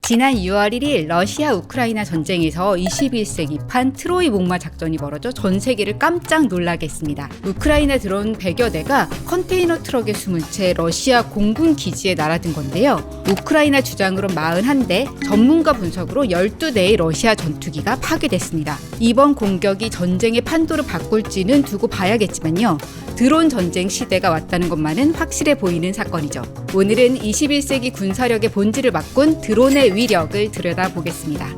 지난 6월 1일 러시아 우크라이나 전쟁에서 21세기판 트로이 목마 작전이 벌어져 전 세계를 깜짝 놀라게 했습니다. 우크라이나 드론 100여 대가 컨테이너 트럭에 숨은 채 러시아 공군 기지에 날아든 건데요. 우크라이나 주장으로 41대, 전문가 분석으로 12대의 러시아 전투기가 파괴됐습니다. 이번 공격이 전쟁의 판도를 바꿀지는 두고 봐야겠지만요. 드론 전쟁 시대가 왔다는 것만은 확실해 보이는 사건이죠. 오늘은 21세기 군사력의 본질을 바꾼 드론의 위력을 들여다보겠습니다.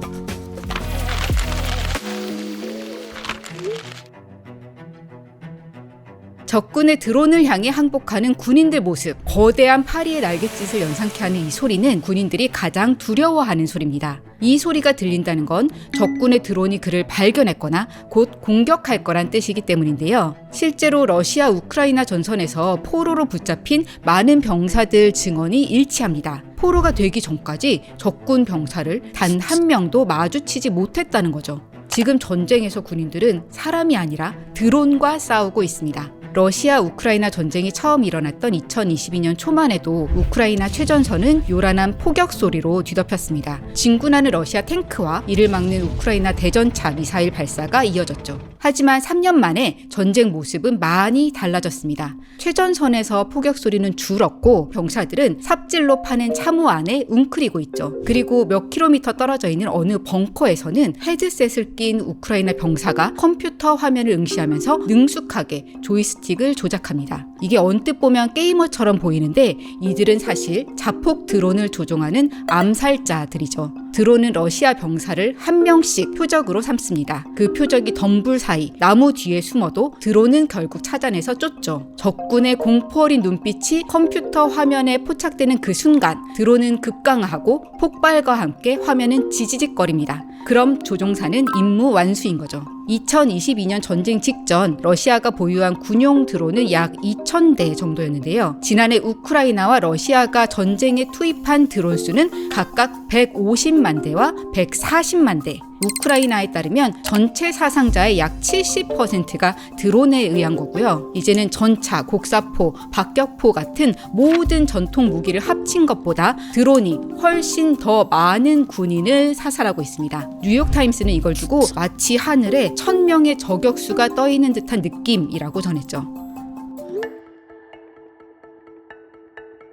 적군의 드론을 향해 항복하는 군인들 모습, 거대한 파리의 날갯짓을 연상케 하는 이 소리는 군인들이 가장 두려워하는 소리입니다. 이 소리가 들린다는 건 적군의 드론이 그를 발견했거나 곧 공격할 거란 뜻이기 때문인데요. 실제로 러시아 우크라이나 전선에서 포로로 붙잡힌 많은 병사들 증언이 일치합니다. 포로가 되기 전까지 적군 병사를 단 한 명도 마주치지 못했다는 거죠. 지금 전쟁에서 군인들은 사람이 아니라 드론과 싸우고 있습니다. 러시아 우크라이나 전쟁이 처음 일어났던 2022년 초만에도 우크라이나 최전선은 요란한 포격 소리로 뒤덮였습니다. 진군하는 러시아 탱크와 이를 막는 우크라이나 대전차 미사일 발사가 이어졌죠. 하지만 3년 만에 전쟁 모습은 많이 달라졌습니다. 최전선에서 포격 소리는 줄었고 병사들은 삽질로 파낸 참호 안에 웅크리고 있죠. 그리고 몇 킬로미터 떨어져 있는 어느 벙커에서는 헤드셋을 낀 우크라이나 병사가 컴퓨터 화면을 응시하면서 능숙하게 조이스틱을 조작합니다. 이게 언뜻 보면 게이머처럼 보이는데 이들은 사실 자폭 드론을 조종하는 암살자들이죠. 드론은 러시아 병사를 한 명씩 표적으로 삼습니다. 그 표적이 덤불 사이, 나무 뒤에 숨어도 드론은 결국 찾아내서 쫓죠. 적군의 공포 어린 눈빛이 컴퓨터 화면에 포착되는 그 순간 드론은 급강하고 폭발과 함께 화면은 지지직거립니다. 그럼 조종사는 임무 완수인 거죠. 2022년 전쟁 직전 러시아가 보유한 군용 드론은 약 2,000대 정도였는데요. 지난해 우크라이나와 러시아가 전쟁에 투입한 드론 수는 각각 150만 대와 140만 대. 우크라이나에 따르면 전체 사상자의 약 70%가 드론에 의한 거고요. 이제는 전차, 곡사포, 박격포 같은 모든 전통 무기를 합친 것보다 드론이 훨씬 더 많은 군인을 사살하고 있습니다. 뉴욕타임스는 이걸 두고 마치 하늘에 1,000명의 저격수가 떠있는 듯한 느낌이라고 전했죠.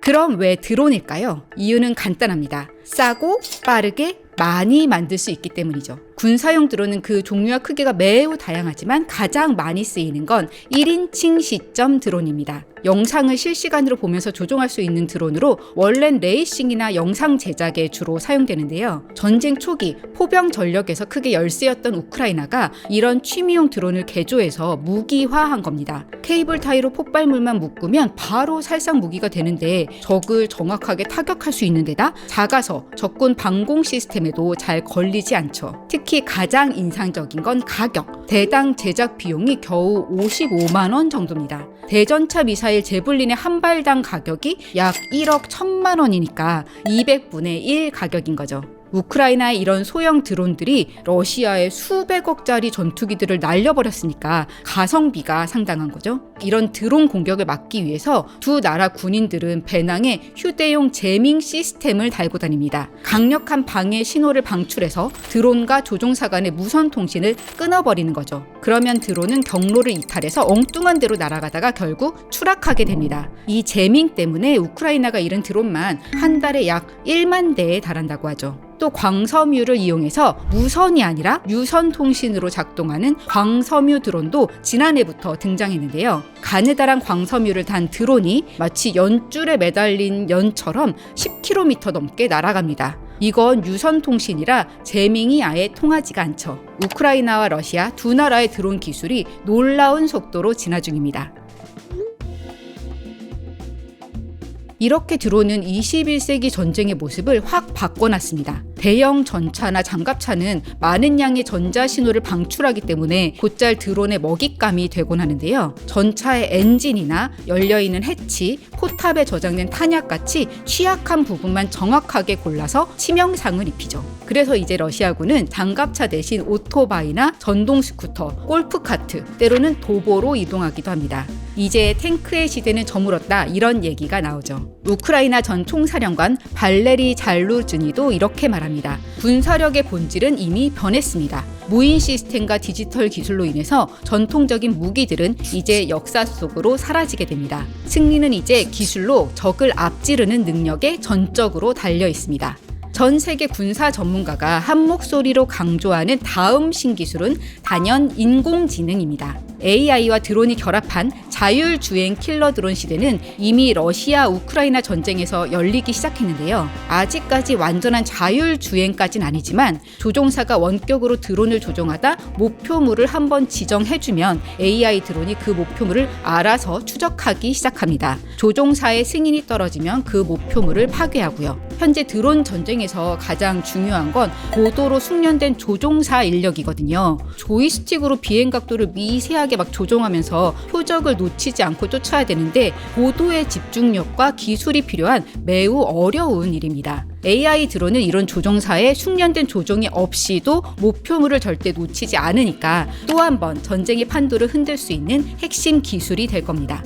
그럼 왜 드론일까요? 이유는 간단합니다. 싸고 빠르게 많이 만들 수 있기 때문이죠. 군사용 드론은 그 종류와 크기가 매우 다양하지만 가장 많이 쓰이는 건 1인칭 시점 드론입니다. 영상을 실시간으로 보면서 조종할 수 있는 드론으로 원래는 레이싱이나 영상 제작에 주로 사용되는데요. 전쟁 초기 포병 전력에서 크게 열세였던 우크라이나가 이런 취미용 드론을 개조해서 무기화한 겁니다. 케이블 타이로 폭발물만 묶으면 바로 살상 무기가 되는데 적을 정확하게 타격할 수 있는 데다 작아서 적군 방공 시스템에도 잘 걸리지 않죠. 특히 가장 인상적인 건 가격. 대당 제작 비용이 겨우 55만 원 정도입니다. 대전차 미사일 제블린의 한 발당 가격이 약 1억 1,000만 원이니까 200분의 1 가격인 거죠. 우크라이나의 이런 소형 드론들이 러시아의 수백억짜리 전투기들을 날려버렸으니까 가성비가 상당한 거죠. 이런 드론 공격을 막기 위해서 두 나라 군인들은 배낭에 휴대용 제밍 시스템을 달고 다닙니다. 강력한 방해 신호를 방출해서 드론과 조종사 간의 무선 통신을 끊어버리는 거죠. 그러면 드론은 경로를 이탈해서 엉뚱한 데로 날아가다가 결국 추락하게 됩니다. 이 제밍 때문에 우크라이나가 잃은 드론만 한 달에 약 1만 대에 달한다고 하죠. 또 광섬유를 이용해서 무선이 아니라 유선 통신으로 작동하는 광섬유 드론도 지난해부터 등장했는데요. 가느다란 광섬유를 단 드론이 마치 연줄에 매달린 연처럼 10km 넘게 날아갑니다. 이건 유선 통신이라 제밍이 아예 통하지가 않죠. 우크라이나와 러시아 두 나라의 드론 기술이 놀라운 속도로 진화 중입니다. 이렇게 드론은 21세기 전쟁의 모습을 확 바꿔놨습니다. 대형 전차나 장갑차는 많은 양의 전자신호를 방출하기 때문에 곧잘 드론의 먹잇감이 되곤 하는데요. 전차의 엔진이나 열려있는 해치, 포탑에 저장된 탄약같이 취약한 부분만 정확하게 골라서 치명상을 입히죠. 그래서 이제 러시아군은 장갑차 대신 오토바이나 전동 스쿠터, 골프카트, 때로는 도보로 이동하기도 합니다. 이제 탱크의 시대는 저물었다, 이런 얘기가 나오죠. 우크라이나 전 총사령관 발레리 잘루즈니도 이렇게 말합니다. 군사력의 본질은 이미 변했습니다. 무인 시스템과 디지털 기술로 인해서 전통적인 무기들은 이제 역사 속으로 사라지게 됩니다. 승리는 이제 기술로 적을 앞지르는 능력에 전적으로 달려 있습니다. 전 세계 군사 전문가가 한 목소리로 강조하는 다음 신기술은 단연 인공지능입니다. AI와 드론이 결합한 자율주행 킬러 드론 시대는 이미 러시아 우크라이나 전쟁에서 열리기 시작했는데요. 아직까지 완전한 자율주행까지는 아니지만 조종사가 원격으로 드론을 조종하다 목표물을 한번 지정해주면 AI 드론이 그 목표물을 알아서 추적하기 시작합니다. 조종사의 승인이 떨어지면 그 목표물을 파괴하고요. 현재 드론 전쟁에서 가장 중요한 건 고도로 숙련된 조종사 인력이거든요. 조이스틱으로 비행 각도를 미세하게 막 조종하면서 표적을 놓치지 않고 쫓아야 되는데 고도의 집중력과 기술이 필요한 매우 어려운 일입니다. AI 드론은 이런 조종사의 숙련된 조종이 없이도 목표물을 절대 놓치지 않으니까 또 한 번 전쟁의 판도를 흔들 수 있는 핵심 기술이 될 겁니다.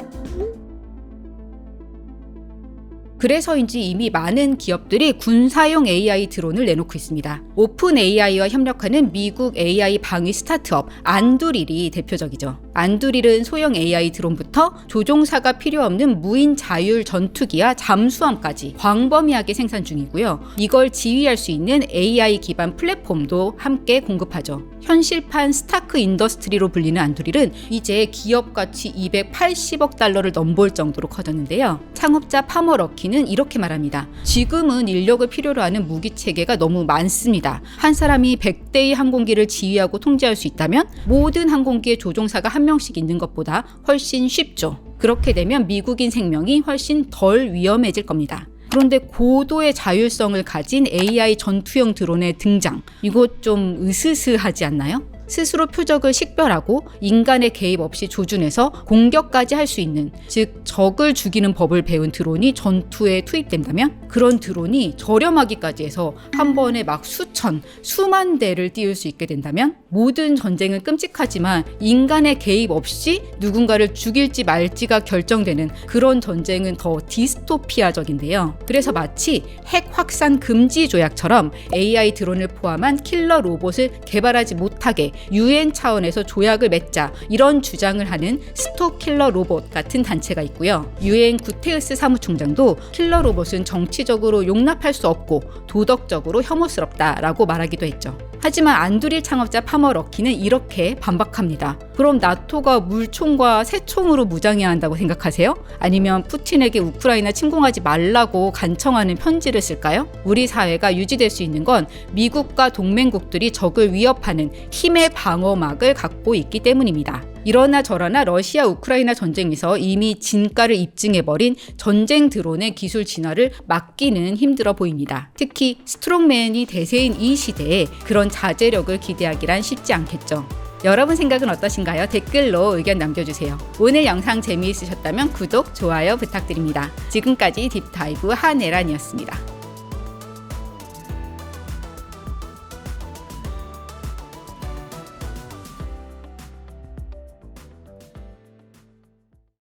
그래서인지 이미 많은 기업들이 군사용 AI 드론을 내놓고 있습니다. 오픈 AI와 협력하는 미국 AI 방위 스타트업 안두릴이 대표적이죠. 안두릴은 소형 AI 드론부터 조종사가 필요 없는 무인 자율 전투기와 잠수함까지 광범위하게 생산 중이고요. 이걸 지휘할 수 있는 AI 기반 플랫폼도 함께 공급하죠. 현실판 스타크 인더스트리로 불리는 안두릴은 이제 기업 가치 280억 달러를 넘볼 정도로 커졌는데요. 창업자 파머 럭키는 이렇게 말합니다. 지금은 인력을 필요로 하는 무기 체계가 너무 많습니다. 한 사람이 100대의 항공기를 지휘하고 통제할 수 있다면 모든 항공기의 조종사가 한 명씩 있는 것보다 훨씬 쉽죠. 그렇게 되면 미국인 생명이 훨씬 덜 위험해질 겁니다. 그런데 고도의 자율성을 가진 AI 전투형 드론의 등장, 이거 좀 으스스하지 않나요? 스스로 표적을 식별하고 인간의 개입 없이 조준해서 공격까지 할 수 있는, 즉 적을 죽이는 법을 배운 드론이 전투에 투입된다면 그런 드론이 저렴하기까지 해서 한 번에 막 수만 대를 띄울 수 있게 된다면 모든 전쟁은 끔찍하지만 인간의 개입 없이 누군가를 죽일지 말지가 결정되는 그런 전쟁은 더 디스토피아적인데요. 그래서 마치 핵 확산 금지 조약처럼 AI 드론을 포함한 킬러 로봇을 개발하지 못하게 UN 차원에서 조약을 맺자, 이런 주장을 하는 스톱 킬러 로봇 같은 단체가 있고요. UN 구테우스 사무총장도 킬러 로봇은 정치적으로 용납할 수 없고 도덕적으로 혐오스럽다라고 말하기도 했죠. 하지만 안두릴 창업자 파머 럭키는 이렇게 반박합니다. 그럼 나토가 물총과 새총으로 무장해야 한다고 생각하세요? 아니면 푸틴에게 우크라이나 침공하지 말라고 간청하는 편지를 쓸까요? 우리 사회가 유지될 수 있는 건 미국과 동맹국들이 적을 위협하는 힘의 방어막을 갖고 있기 때문입니다. 이러나 저러나 러시아 우크라이나 전쟁에서 이미 진가를 입증해버린 전쟁 드론의 기술 진화를 막기는 힘들어 보입니다. 특히 스트롱맨이 대세인 이 시대에 그런 자제력을 기대하기란 쉽지 않겠죠. 여러분 생각은 어떠신가요? 댓글로 의견 남겨주세요. 오늘 영상 재미있으셨다면 구독, 좋아요 부탁드립니다. 지금까지 딥다이브 한혜란이었습니다.